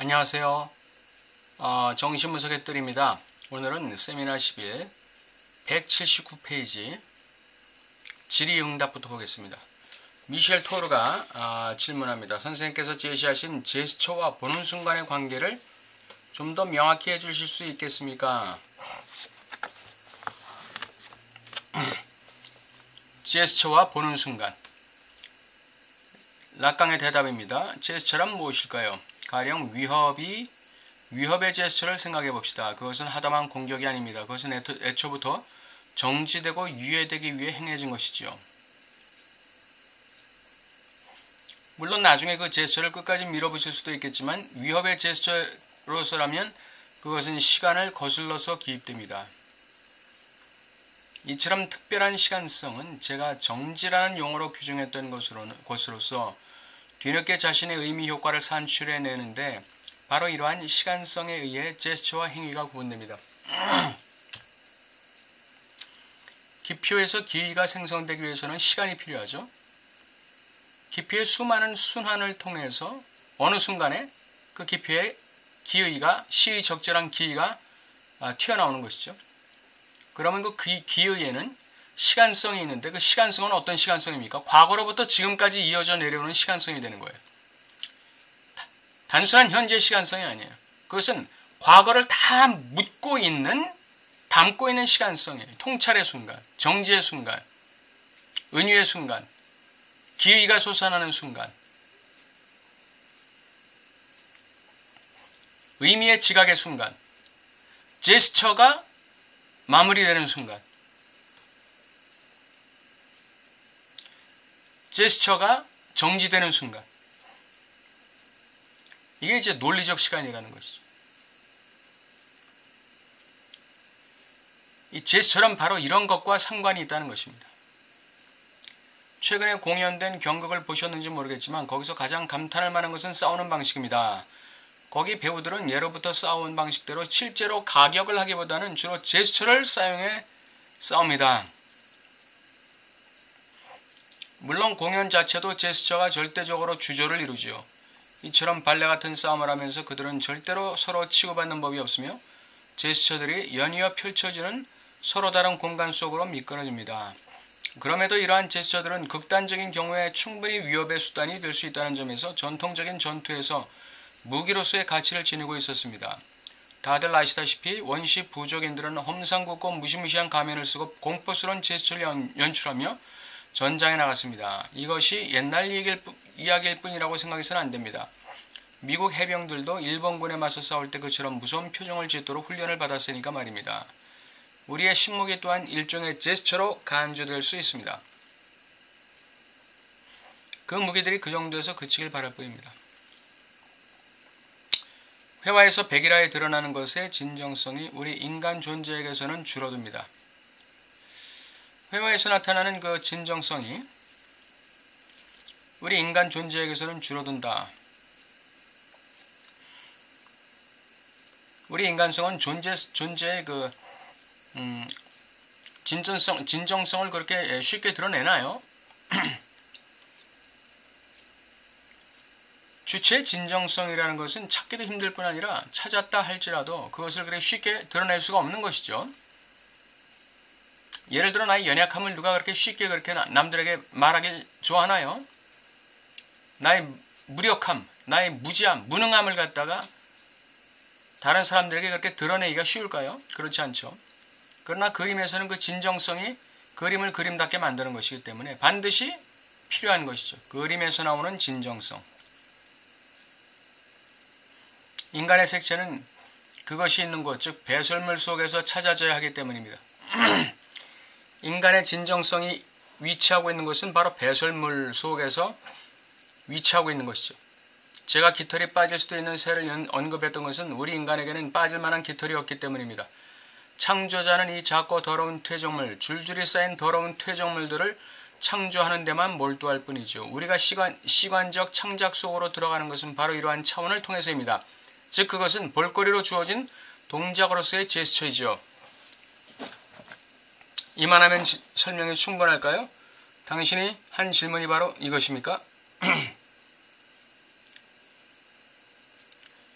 안녕하세요. 정신분석의 뜰입니다. 오늘은 세미나 11 179페이지 질의응답부터 보겠습니다. 미셸 토르가 질문합니다. 선생님께서 제시하신 제스처와 보는 순간의 관계를 좀 더 명확히 해주실 수 있겠습니까? 제스처와 보는 순간. 락강의 대답입니다. 제스처란 무엇일까요? 가령 위협의 제스처를 생각해 봅시다. 그것은 하다만 공격이 아닙니다. 그것은 애초부터 정지되고 유예되기 위해 행해진 것이지요. 물론 나중에 그 제스처를 끝까지 밀어붙일 수도 있겠지만 위협의 제스처로서라면 그것은 시간을 거슬러서 기입됩니다. 이처럼 특별한 시간성은 제가 정지라는 용어로 규정했던 것으로서 뒤늦게 자신의 의미 효과를 산출해내는데 바로 이러한 시간성에 의해 제스처와 행위가 구분됩니다. 기표에서 기의가 생성되기 위해서는 시간이 필요하죠. 기표의 수많은 순환을 통해서 어느 순간에 그 기표의 기의가 시의 적절한 기의가 튀어나오는 것이죠. 그러면 그 기의에는 시간성이 있는데 그 시간성은 어떤 시간성입니까? 과거로부터 지금까지 이어져 내려오는 시간성이 되는 거예요. 단순한 현재 시간성이 아니에요. 그것은 과거를 다 담고 있는 시간성이에요. 통찰의 순간, 정지의 순간, 은유의 순간, 기의가 솟아나는 순간, 의미의 지각의 순간, 제스처가 마무리되는 순간, 제스처가 정지되는 순간, 이게 이제 논리적 시간이라는 것이죠. 이 제스처는 바로 이런 것과 상관이 있다는 것입니다. 최근에 공연된 경극을 보셨는지 모르겠지만 거기서 가장 감탄할 만한 것은 싸우는 방식입니다. 거기 배우들은 예로부터 싸운 방식대로 실제로 가격을 하기보다는 주로 제스처를 사용해 싸웁니다. 물론 공연 자체도 제스처가 절대적으로 주조를 이루지요. 이처럼 발레 같은 싸움을 하면서 그들은 절대로 서로 치고받는 법이 없으며 제스처들이 연이어 펼쳐지는 서로 다른 공간 속으로 미끄러집니다. 그럼에도 이러한 제스처들은 극단적인 경우에 충분히 위협의 수단이 될 수 있다는 점에서 전통적인 전투에서 무기로서의 가치를 지니고 있었습니다. 다들 아시다시피 원시 부족인들은 험상궂고 무시무시한 가면을 쓰고 공포스러운 제스처를 연출하며 전장에 나갔습니다. 이것이 옛날 이야기일 뿐이라고 생각해서는 안됩니다. 미국 해병들도 일본군에 맞서 싸울 때 그처럼 무서운 표정을 짓도록 훈련을 받았으니까 말입니다. 우리의 신무기 또한 일종의 제스처로 간주될 수 있습니다. 그 무기들이 그 정도에서 그치길 바랄 뿐입니다. 회화에서 백일화에 드러나는 것의 진정성이 우리 인간 존재에게서는 줄어듭니다. 회화에서 나타나는 그 진정성이 우리 인간 존재에게서는 줄어든다. 우리 인간성은 존재의 그 진정성을 그렇게 쉽게 드러내나요? 주체의 진정성이라는 것은 찾기도 힘들 뿐 아니라 찾았다 할지라도 그것을 그렇게 쉽게 드러낼 수가 없는 것이죠. 예를 들어 나의 연약함을 누가 그렇게 쉽게 그렇게 남들에게 말하기 좋아하나요? 나의 무력함, 나의 무지함, 무능함을 갖다가 다른 사람들에게 그렇게 드러내기가 쉬울까요? 그렇지 않죠. 그러나 그림에서는 그 진정성이 그림을 그림답게 만드는 것이기 때문에 반드시 필요한 것이죠. 그림에서 나오는 진정성. 인간의 색채는 그것이 있는 곳, 즉 배설물 속에서 찾아져야 하기 때문입니다. 인간의 진정성이 위치하고 있는 것은 바로 배설물 속에서 위치하고 있는 것이죠. 제가 깃털이 빠질 수도 있는 새를 언급했던 것은 우리 인간에게는 빠질 만한 깃털이 없기 때문입니다. 창조자는 이 작고 더러운 퇴적물, 줄줄이 쌓인 더러운 퇴적물들을 창조하는 데만 몰두할 뿐이죠. 우리가 시관적 창작 속으로 들어가는 것은 바로 이러한 차원을 통해서입니다. 즉 그것은 볼거리로 주어진 동작으로서의 제스처이죠. 이만하면 설명이 충분할까요? 당신이 한 질문이 바로 이것입니까?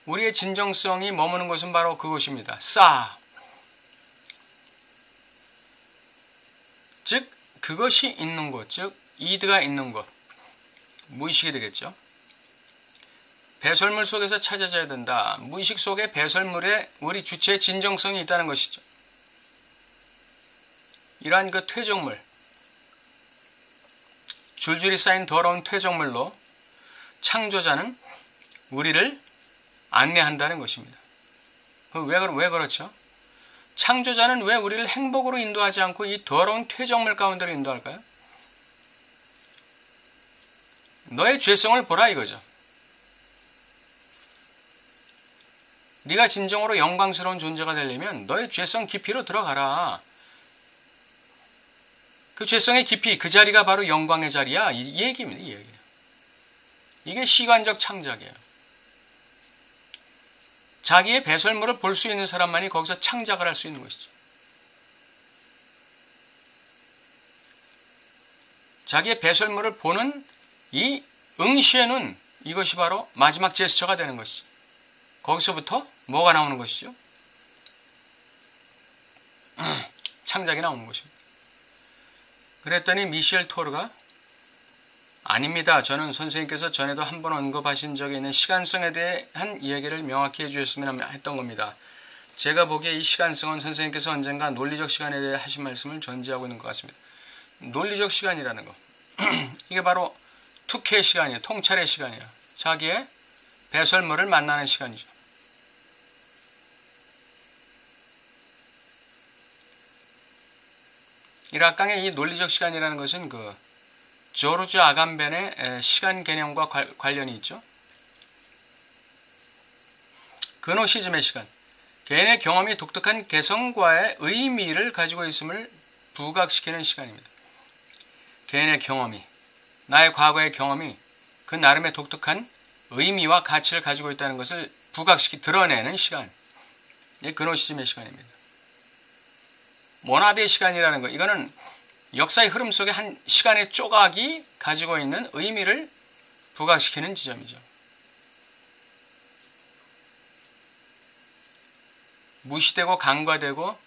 우리의 진정성이 머무는 곳은 바로 그곳입니다. 사. 즉 그것이 있는 곳, 즉 이드가 있는 곳, 무의식이 되겠죠. 배설물 속에서 찾아져야 된다. 무의식 속에 배설물에 우리 주체의 진정성이 있다는 것이죠. 이러한 그 퇴적물, 줄줄이 쌓인 더러운 퇴적물로 창조자는 우리를 안내한다는 것입니다. 왜 그렇죠? 창조자는 왜 우리를 행복으로 인도하지 않고 이 더러운 퇴적물 가운데로 인도할까요? 너의 죄성을 보라 이거죠. 네가 진정으로 영광스러운 존재가 되려면 너의 죄성 깊이로 들어가라. 그 죄성의 깊이, 그 자리가 바로 영광의 자리야. 이 얘기입니다. 이 얘기. 이게 시간적 창작이에요. 자기의 배설물을 볼 수 있는 사람만이 거기서 창작을 할 수 있는 것이죠. 자기의 배설물을 보는 이 응시의 눈, 이것이 바로 마지막 제스처가 되는 것이죠. 거기서부터 뭐가 나오는 것이죠? 창작이 나오는 것입니다. 그랬더니 미셸 토르가 아닙니다. 저는 선생님께서 전에도 한번 언급하신 적이 있는 시간성에 대한 이야기를 명확히 해주셨으면 했던 겁니다. 제가 보기에 이 시간성은 선생님께서 언젠가 논리적 시간에 대해 하신 말씀을 전제하고 있는 것 같습니다. 논리적 시간이라는 거. 이게 바로 투케의 시간이에요. 통찰의 시간이에요. 자기의 배설물을 만나는 시간이죠. 이 락강의 이 논리적 시간이라는 것은 그 조르주 아감벤의 시간 개념과 관련이 있죠. 그노시즘의 시간, 개인의 경험이 독특한 개성과의 의미를 가지고 있음을 부각시키는 시간입니다. 개인의 경험이, 나의 과거의 경험이 그 나름의 독특한 의미와 가치를 가지고 있다는 것을 드러내는 시간, 이게 그노시즘의 시간입니다. 모나드의 시간이라는 것, 이거는 역사의 흐름 속에 한 시간의 조각이 가지고 있는 의미를 부각시키는 지점이죠. 무시되고 간과되고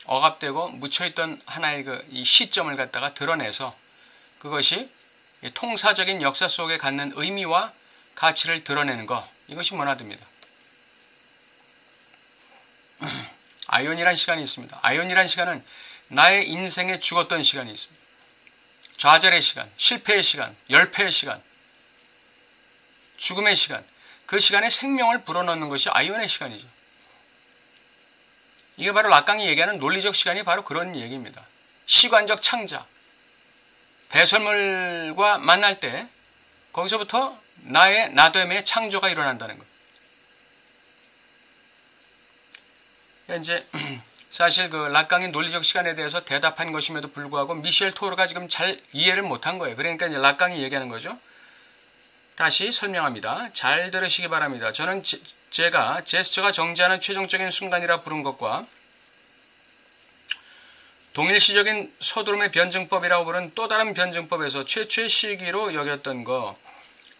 억압되고 묻혀있던 하나의 이 시점을 갖다가 드러내서 그것이 통사적인 역사 속에 갖는 의미와 가치를 드러내는 것, 이것이 모나드입니다. 아이온이란 시간이 있습니다. 아이온이란 시간은 나의 인생에 죽었던 시간이 있습니다. 좌절의 시간, 실패의 시간, 열패의 시간, 죽음의 시간, 그 시간에 생명을 불어넣는 것이 아이온의 시간이죠. 이게 바로 락강이 얘기하는 논리적 시간이 바로 그런 얘기입니다. 시관적 창작, 배설물과 만날 때 거기서부터 나의 나됨의 창조가 일어난다는 것. 이제 사실 그 락강의 논리적 시간에 대해서 대답한 것임에도 불구하고 미셸 토르가 지금 잘 이해를 못한 거예요. 그러니까 이제 락강이 얘기하는 거죠. 다시 설명합니다. 잘 들으시기 바랍니다. 저는 제가 제스처가 정지하는 최종적인 순간이라 부른 것과 동일시적인 서두름의 변증법이라고 부른 또 다른 변증법에서 최초의 시기로 여겼던 것,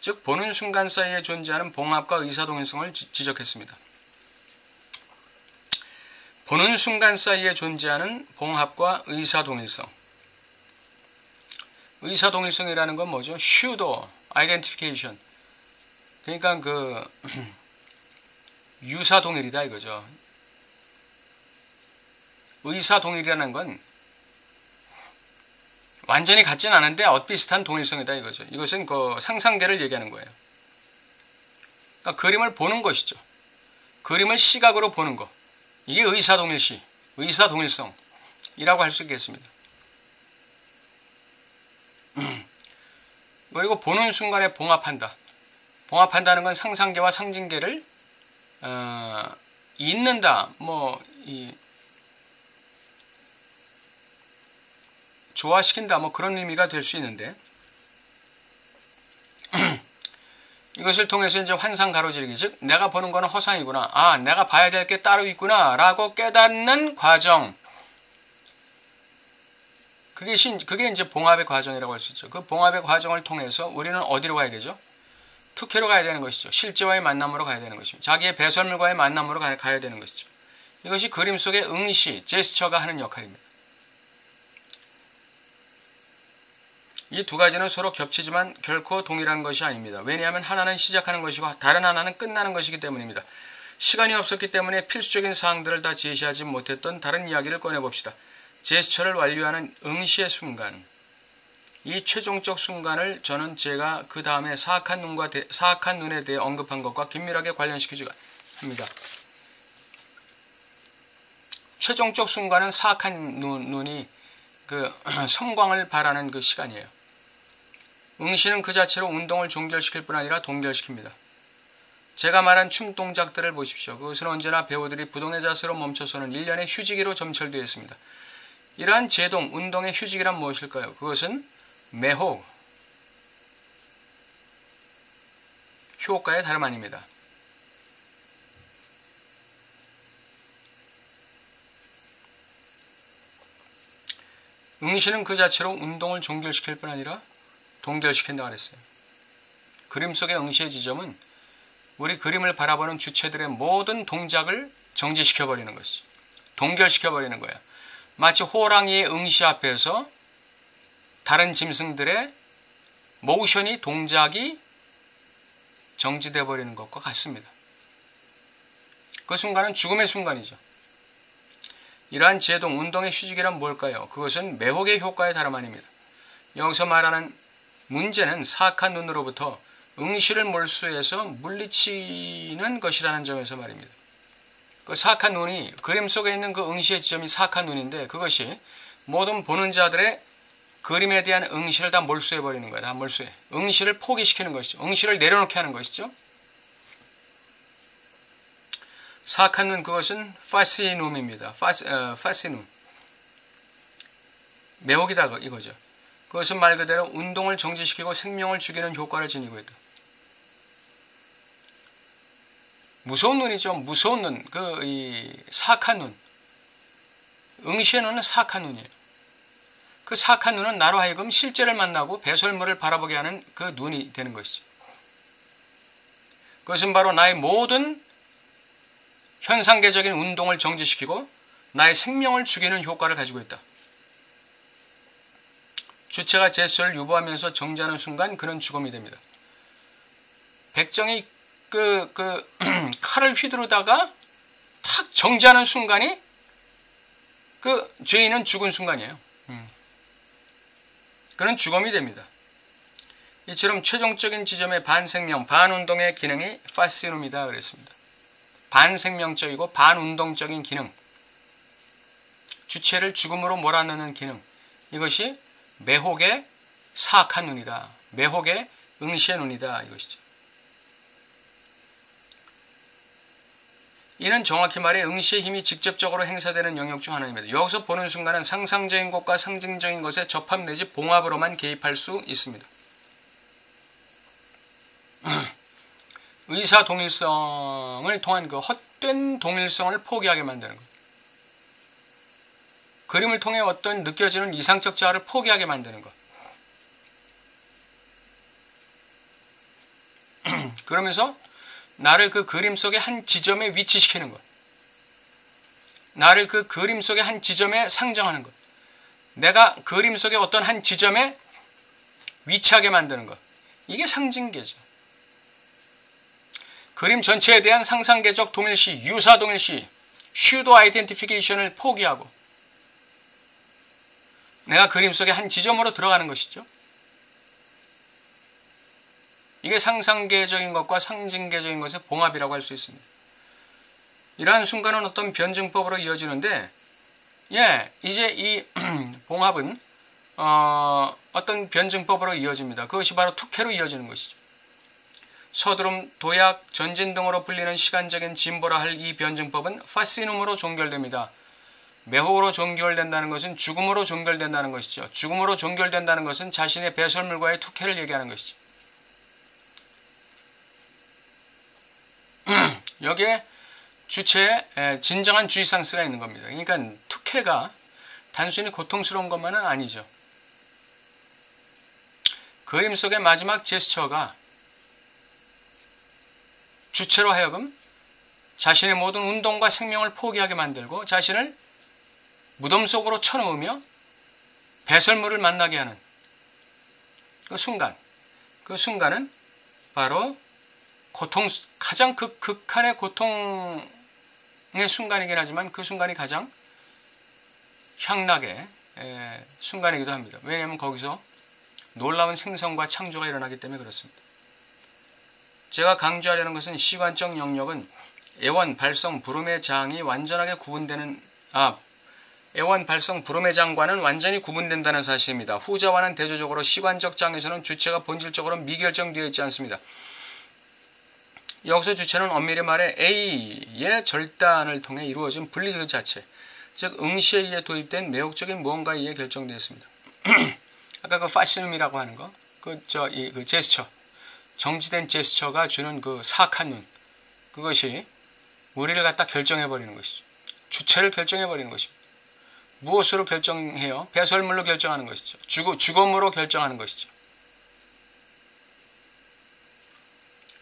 즉 보는 순간 사이에 존재하는 봉합과 의사동일성을 지적했습니다. 보는 순간 사이에 존재하는 봉합과 의사동일성. 의사동일성이라는 건 뭐죠? 슈도, 아이덴티피케이션. 그러니까 그 유사동일이다 이거죠. 의사동일이라는 건 완전히 같진 않은데 엇비슷한 동일성이다 이거죠. 이것은 그 상상계를 얘기하는 거예요. 그러니까 그림을 보는 것이죠. 그림을 시각으로 보는 것. 이게 의사동일시, 의사동일성이라고 할 수 있겠습니다. 그리고 보는 순간에 봉합한다. 봉합한다는 건 상상계와 상징계를 잇는다, 조화시킨다, 그런 의미가 될 수 있는데 이것을 통해서 이제 환상 가로지르기, 즉 내가 보는 거는 허상이구나, 아 내가 봐야 될 게 따로 있구나 라고 깨닫는 과정, 그게 이제 봉합의 과정이라고 할 수 있죠. 그 봉합의 과정을 통해서 우리는 어디로 가야 되죠? 투캐로 가야 되는 것이죠. 실제와의 만남으로 가야 되는 것입니다. 자기의 배설물과의 만남으로 가야 되는 것이죠. 이것이 그림 속의 응시, 제스처가 하는 역할입니다. 이 두 가지는 서로 겹치지만 결코 동일한 것이 아닙니다. 왜냐하면 하나는 시작하는 것이고 다른 하나는 끝나는 것이기 때문입니다. 시간이 없었기 때문에 필수적인 사항들을 다 제시하지 못했던 다른 이야기를 꺼내봅시다. 제스처를 완료하는 응시의 순간, 이 최종적 순간을 저는 제가 그 다음에 사악한 눈에 대해 언급한 것과 긴밀하게 관련시키기가 합니다. 최종적 순간은 사악한 눈이 그 섬광을 바라는 그 시간이에요. 응시는 그 자체로 운동을 종결시킬 뿐 아니라 동결시킵니다. 제가 말한 춤 동작들을 보십시오. 그것은 언제나 배우들이 부동의 자세로 멈춰서는 일련의 휴지기로 점철되어 있습니다. 이러한 제동, 운동의 휴지기란 무엇일까요? 그것은 매혹, 효과의 다름 아닙니다. 응시는 그 자체로 운동을 종결시킬 뿐 아니라 동결시킨다고 그랬어요. 그림 속의 응시의 지점은 우리 그림을 바라보는 주체들의 모든 동작을 정지시켜버리는 것이죠. 동결시켜버리는 거예요. 마치 호랑이의 응시 앞에서 다른 짐승들의 모션이, 동작이 정지되어 버리는 것과 같습니다. 그 순간은 죽음의 순간이죠. 이러한 제동, 운동의 휴지기란 뭘까요? 그것은 매혹의 효과의 다름 아닙니다. 여기서 말하는 문제는 사악한 눈으로부터 응시를 몰수해서 물리치는 것이라는 점에서 말입니다. 그 사악한 눈이, 그림 속에 있는 그 응시의 지점이 사악한 눈인데, 그것이 모든 보는 자들의 그림에 대한 응시를 다 몰수해버리는 거예요. 다 몰수해. 응시를 포기시키는 것이죠. 응시를 내려놓게 하는 것이죠. 사악한 눈, 그것은 파시눔입니다. 파시눔. 매혹이다 이거죠. 그것은 말 그대로 운동을 정지시키고 생명을 죽이는 효과를 지니고 있다. 무서운 눈이죠. 무서운 눈. 이 사악한 눈. 응시의 눈은 사악한 눈이에요. 그 사악한 눈은 나로 하여금 실제를 만나고 배설물을 바라보게 하는 그 눈이 되는 것이죠. 그것은 바로 나의 모든 현상계적인 운동을 정지시키고 나의 생명을 죽이는 효과를 가지고 있다. 주체가 제스처를 유보하면서 정지하는 순간 그는 죽음이 됩니다. 백정이 칼을 휘두르다가 탁 정지하는 순간이 그 죄인은 죽은 순간이에요. 그는 죽음이 됩니다. 이처럼 최종적인 지점의 반생명, 반운동의 기능이 파시눔이다 그랬습니다. 반생명적이고 반운동적인 기능, 주체를 죽음으로 몰아넣는 기능, 이것이 매혹의 사악한 눈이다. 매혹의 응시의 눈이다 이것이죠. 이는 정확히 말해 응시의 힘이 직접적으로 행사되는 영역 중 하나입니다. 여기서 보는 순간은 상상적인 것과 상징적인 것의 접합 내지 봉합으로만 개입할 수 있습니다. 의사 동일성을 통한 그 헛된 동일성을 포기하게 만드는 것. 그림을 통해 어떤 느껴지는 이상적 자아를 포기하게 만드는 것. 그러면서 나를 그 그림 속의 한 지점에 위치시키는 것. 나를 그 그림 속의 한 지점에 상정하는 것. 내가 그림 속의 어떤 한 지점에 위치하게 만드는 것. 이게 상징계죠. 그림 전체에 대한 상상계적 동일시, 유사 동일시, 슈도 아이덴티피케이션을 포기하고 내가 그림 속의 한 지점으로 들어가는 것이죠. 이게 상상계적인 것과 상징계적인 것의 봉합이라고 할 수 있습니다. 이러한 순간은 어떤 변증법으로 이어지는데, 이제 이 봉합은 어떤 변증법으로 이어집니다. 그것이 바로 투캐로 이어지는 것이죠. 서두름, 도약, 전진 등으로 불리는 시간적인 진보라 할 이 변증법은 파시눔으로 종결됩니다. 매혹으로 종결된다는 것은 죽음으로 종결된다는 것이죠. 죽음으로 종결된다는 것은 자신의 배설물과의 투캐를 얘기하는 것이죠. 여기에 주체에 진정한 주의상스가 있는 겁니다. 그러니까 투캐가 단순히 고통스러운 것만은 아니죠. 그림 속의 마지막 제스처가 주체로 하여금 자신의 모든 운동과 생명을 포기하게 만들고 자신을 무덤 속으로 쳐넣으며 배설물을 만나게 하는 그 순간은 바로 가장 극한의 고통의 순간이긴 하지만 그 순간이 가장 향락의 순간이기도 합니다. 왜냐하면 거기서 놀라운 생성과 창조가 일어나기 때문에 그렇습니다. 제가 강조하려는 것은 시관적 영역은 애원, 발성, 불음의 장이 완전하게 구분되는 애원, 발성, 불음의 장과는 완전히 구분된다는 사실입니다. 후자와는 대조적으로 시관적 장에서는 주체가 본질적으로 미결정되어 있지 않습니다. 여기서 주체는 엄밀히 말해 A의 절단을 통해 이루어진 분리 그 자체, 즉 응시에 의해 도입된 매혹적인 무언가에 의해 결정되어 있습니다. 아까 그 파시즘이라고 하는 거, 그 제스처, 정지된 제스처가 주는 그 사악한 눈, 그것이 우리를 갖다 결정해버리는 것이죠. 주체를 결정해버리는 것입니다. 무엇으로 결정해요? 배설물로 결정하는 것이죠. 죽음으로 결정하는 것이죠.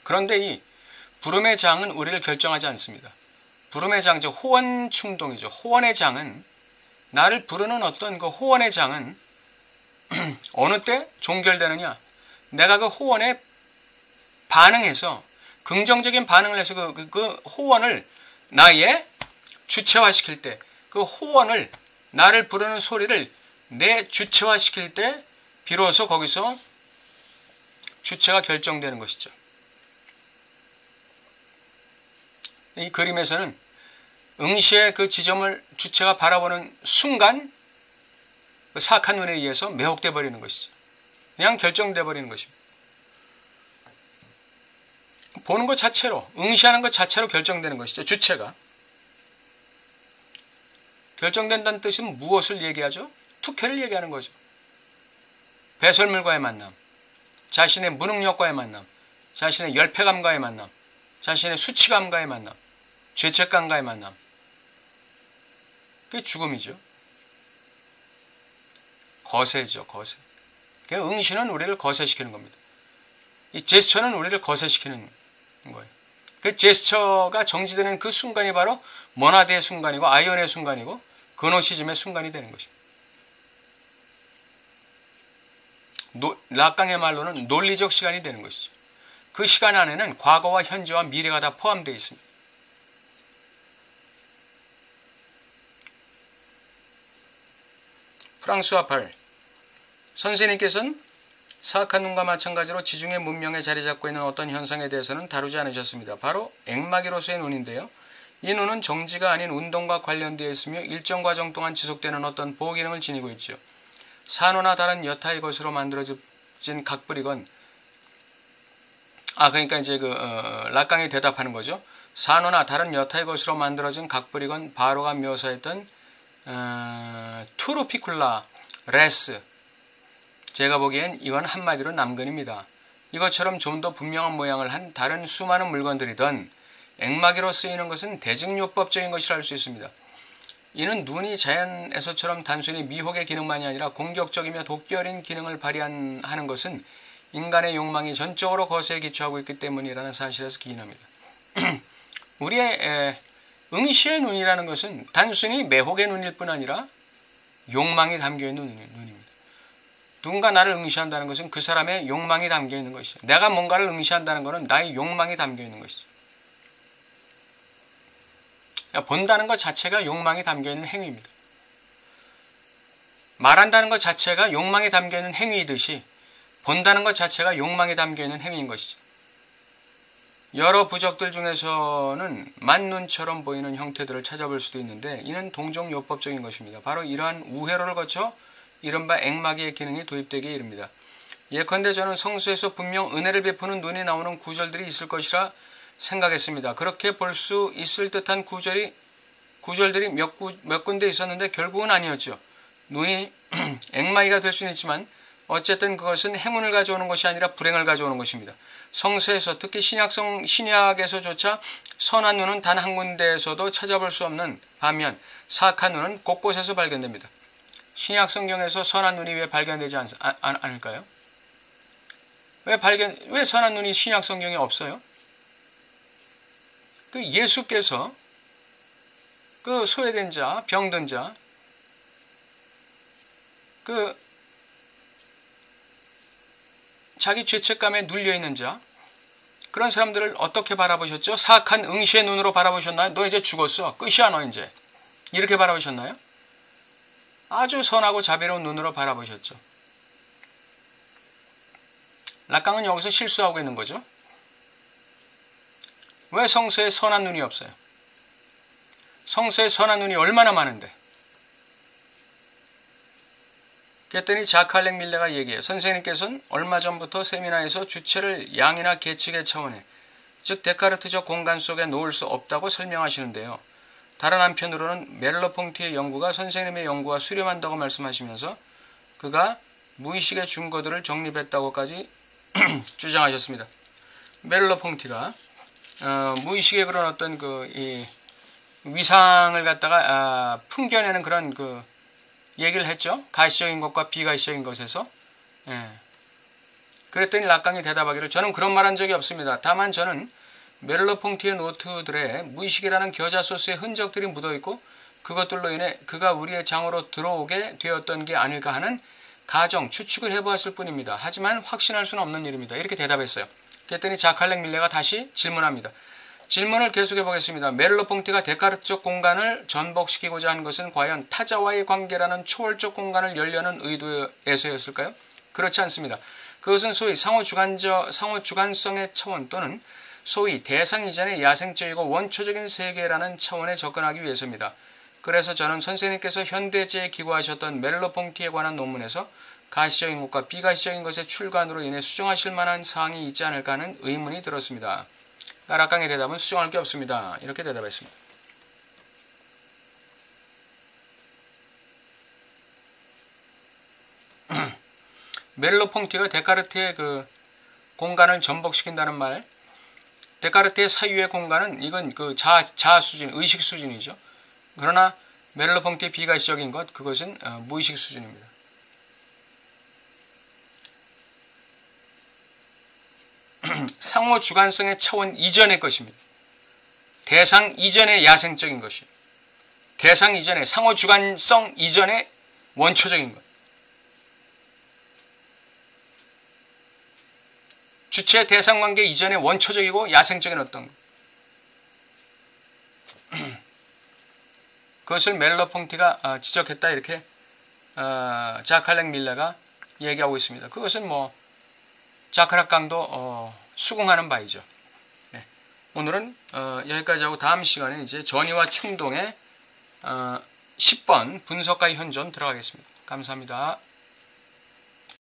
그런데 이 불음의 장은 우리를 결정하지 않습니다. 불음의 장, 즉 호원 충동이죠. 호원의 장은, 나를 부르는 어떤 그 호원의 장은 어느 때 종결되느냐? 내가 그 호원에 반응해서 긍정적인 반응을 해서 그 호원을 나의 주체화시킬 때, 그 호원을, 나를 부르는 소리를 내 주체화시킬 때 비로소 거기서 주체가 결정되는 것이죠. 이 그림에서는 응시의 그 지점을 주체가 바라보는 순간 그 사악한 눈에 의해서 매혹돼 버리는 것이죠. 그냥 결정돼 버리는 것입니다. 보는 것 자체로, 응시하는 것 자체로 결정되는 것이죠. 주체가. 결정된다는 뜻은 무엇을 얘기하죠? 투쾌를 얘기하는 거죠. 배설물과의 만남, 자신의 무능력과의 만남, 자신의 열패감과의 만남, 자신의 수치감과의 만남, 죄책감과의 만남. 그게 죽음이죠. 거세죠, 거세. 응시는 우리를 거세시키는 겁니다. 이 제스처는 우리를 거세시키는 거예요. 그 제스처가 정지되는 그 순간이 바로 모나드의 순간이고 아이언의 순간이고 그노시즘의 순간이 되는 것입니다. 락강의 말로는 논리적 시간이 되는 것이죠. 그 시간 안에는 과거와 현재와 미래가 다 포함되어 있습니다. 프랑스와 팔. 선생님께서는 사악한 눈과 마찬가지로 지중해 문명에 자리 잡고 있는 어떤 현상에 대해서는 다루지 않으셨습니다. 바로 앵마기로서의 눈인데요. 이 눈은 정지가 아닌 운동과 관련되어 있으며 일정 과정 동안 지속되는 어떤 보호 기능을 지니고 있죠. 산호나 다른 여타의 것으로 만들어진 각불이건, 그러니까 이제 락강이 대답하는 거죠. 산호나 다른 여타의 것으로 만들어진 각불이건 바로가 묘사했던 투루피쿨라 레스, 제가 보기엔 이건 한마디로 남근입니다. 이것처럼 좀 더 분명한 모양을 한 다른 수많은 물건들이던 앵마기로 쓰이는 것은 대증요법적인 것이라 할 수 있습니다. 이는 눈이 자연에서처럼 단순히 미혹의 기능만이 아니라 공격적이며 도끼 어린 기능을 발휘하는 것은 인간의 욕망이 전적으로 거세에 기초하고 있기 때문이라는 사실에서 기인합니다. 우리의 응시의 눈이라는 것은 단순히 매혹의 눈일 뿐 아니라 욕망이 담겨있는 눈입니다. 누군가 나를 응시한다는 것은 그 사람의 욕망이 담겨있는 것이죠. 내가 뭔가를 응시한다는 것은 나의 욕망이 담겨있는 것이죠. 본다는 것 자체가 욕망이 담겨있는 행위입니다. 말한다는 것 자체가 욕망이 담겨있는 행위이듯이 본다는 것 자체가 욕망이 담겨있는 행위인 것이죠. 여러 부적들 중에서는 만눈처럼 보이는 형태들을 찾아볼 수도 있는데 이는 동종요법적인 것입니다. 바로 이러한 우회로를 거쳐 이른바 앵마기의 기능이 도입되기에 이릅니다. 예컨대 저는 성수에서 분명 은혜를 베푸는 눈이 나오는 구절들이 있을 것이라 생각했습니다. 그렇게 볼 수 있을 듯한 구절들이 몇 군데 있었는데 결국은 아니었죠. 눈이 앵마기가 될 수는 있지만 어쨌든 그것은 행운을 가져오는 것이 아니라 불행을 가져오는 것입니다. 성서에서 특히 신약에서조차 선한 눈은 단 한 군데에서도 찾아볼 수 없는 반면 사악한 눈은 곳곳에서 발견됩니다. 신약 성경에서 선한 눈이 왜 발견되지 않을까요? 왜 선한 눈이 신약 성경에 없어요? 그 예수께서 그 소외된 자, 병든 자, 그 자기 죄책감에 눌려있는 자, 그런 사람들을 어떻게 바라보셨죠? 사악한 응시의 눈으로 바라보셨나요? 너 이제 죽었어. 끝이야 너 이제. 이렇게 바라보셨나요? 아주 선하고 자비로운 눈으로 바라보셨죠. 락강은 여기서 실수하고 있는 거죠. 왜 성서에 선한 눈이 없어요? 성서에 선한 눈이 얼마나 많은데. 그랬더니 자칼렉 밀레가 얘기해요. 선생님께서는 얼마 전부터 세미나에서 주체를 양이나 계측의 차원에, 즉 데카르트적 공간 속에 놓을 수 없다고 설명하시는데요. 다른 한편으로는 멜러퐁티의 연구가 선생님의 연구와 수렴한다고 말씀하시면서 그가 무의식의 증거들을 정립했다고까지 주장하셨습니다. 멜러퐁티가 무의식의 그런 어떤 이 위상을 갖다가 풍겨내는 그런 얘기를 했죠. 가시적인 것과 비가시적인 것에서. 예. 그랬더니 락강이 대답하기를 저는 그런 말 한 적이 없습니다. 다만 저는 멜러퐁티의 노트들에 무의식이라는 겨자 소스의 흔적들이 묻어있고 그것들로 인해 그가 우리의 장으로 들어오게 되었던 게 아닐까 하는 가정, 추측을 해보았을 뿐입니다. 하지만 확신할 수는 없는 일입니다. 이렇게 대답했어요. 그랬더니 자칼렉 밀레가 다시 질문합니다. 질문을 계속해 보겠습니다. 멜러퐁티가 데카르트적 공간을 전복시키고자 한 것은 과연 타자와의 관계라는 초월적 공간을 열려는 의도에서였을까요? 그렇지 않습니다. 그것은 소위 상호주관성의 차원 또는 소위 대상 이전의 야생적이고 원초적인 세계라는 차원에 접근하기 위해서입니다. 그래서 저는 선생님께서 현대제에 기고하셨던 멜러퐁티에 관한 논문에서 가시적인 것과 비가시적인 것의 출간으로 인해 수정하실 만한 사항이 있지 않을까 하는 의문이 들었습니다. 락강의 대답은 수정할 게 없습니다. 이렇게 대답했습니다. 멜러퐁티가 데카르트의 그 공간을 전복시킨다는 말, 데카르트의 사유의 공간은 이건 그 자아 수준, 의식 수준이죠. 그러나 멜러퐁티의 비가시적인 것, 그것은 무의식 수준입니다. 상호 주관성의 차원 이전의 것입니다. 대상 이전의 야생적인 것이에요. 대상 이전의 상호 주관성 이전의 원초적인 것. 주체 대상 관계 이전의 원초적이고 야생적인 어떤 것. 그것을 멜러퐁티가 지적했다 이렇게 자칼렉 밀레가 얘기하고 있습니다. 그것은 뭐 자크락강도 수긍하는 바이죠. 네. 오늘은 여기까지 하고 다음 시간에 이제 전이와 충동의 10번 분석과 현존 들어가겠습니다. 감사합니다.